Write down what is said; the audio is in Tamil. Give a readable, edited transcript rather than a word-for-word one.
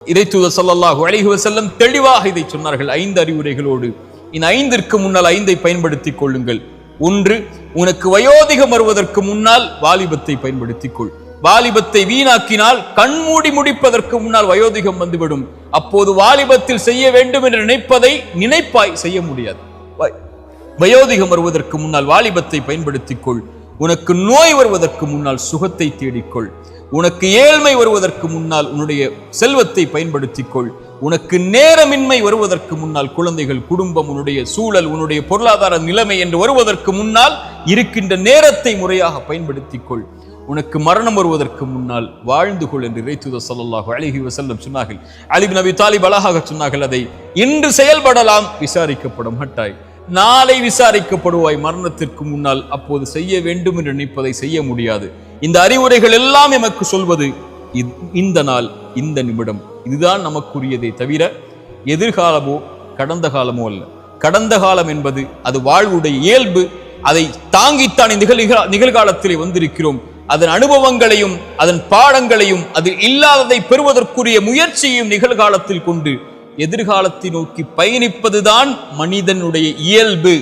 இறைத்தூதர் ஸல்லல்லாஹு அலைஹி வஸல்லம் தெளிவாக இதை சொன்னார்கள் 5 அறிவுரைகளோடு. இந்த 5ற்கு முன்னால் 5ஐ பயன்படுத்திக் கொள்ளுங்கள். 1, உனக்கு வயோதிகம் வருவதற்கு முன்னால் வாலிபத்தை பயன்படுத்திக் கொள். வாலிபத்தை வீணாக்கினால் கண்மூடி முடிப்பதற்கு முன்னால் வயோதிகம் வந்துவிடும். அப்போது வாலிபத்தில் செய்ய வேண்டும் என்று நினைப்பதை நினைப்பாய் செய்ய முடியாது. வயோதிகம் வருவதற்கு முன்னால் வாலிபத்தை பயன்படுத்திக் கொள். உனக்கு நோய் வருவதற்கு முன்னால் சுகத்தை தேடிக்கொள். உனக்கு ஏழ்மை வருவதற்கு முன்னால் உன்னுடைய செல்வத்தை பயன்படுத்திக் கொள். உனக்கு நேரமின்மை வருவதற்கு முன்னால் குழந்தைகள், குடும்பம், உன்னுடைய சூழல், உன்னுடைய பொருளாதார நிலைமை என்று வருவதற்கு முன்னால் இருக்கின்ற நேரத்தை முறையாக பயன்படுத்திக் கொள். உனக்கு மரணம் வருவதற்கு முன்னால் வாழ்ந்து கொள் என்று இறைத்தூதர் ஸல்லல்லாஹு அலைஹி வஸல்லம் சொன்னார்கள். அலி இப்னு அபி தாலிப் அழகாக சொன்னார்கள், அதை இன்று செயல்படலாம், விசாரிக்கப்பட மாட்டாய். நாளை விசாரிக்கப்படுவாய் மரணத்திற்கு முன்னால். அப்போது செய்ய வேண்டும் என்று நினைப்பதை செய்ய முடியாது. இந்த அறிவுரைகள் எல்லாம் எமக்கு சொல்வது இந்த நாள், இந்த நிமிடம், இதுதான் நமக்குரியதே தவிர எதிர்காலமோ கடந்த காலமோ அல்ல. கடந்த காலம் என்பது அது வாழ்வுடைய இயல்பு. அதை தாங்கித்தான் நிகழ்காலத்திலே வந்திருக்கிறோம். அதன் அனுபவங்களையும் அதன் பாடங்களையும் அதில் இல்லாததை பெறுவதற்குரிய முயற்சியையும் நிகழ்காலத்தில் கொண்டு எதிர்காலத்தை நோக்கி பயணிப்பதுதான் மனிதனுடைய இயல்பு.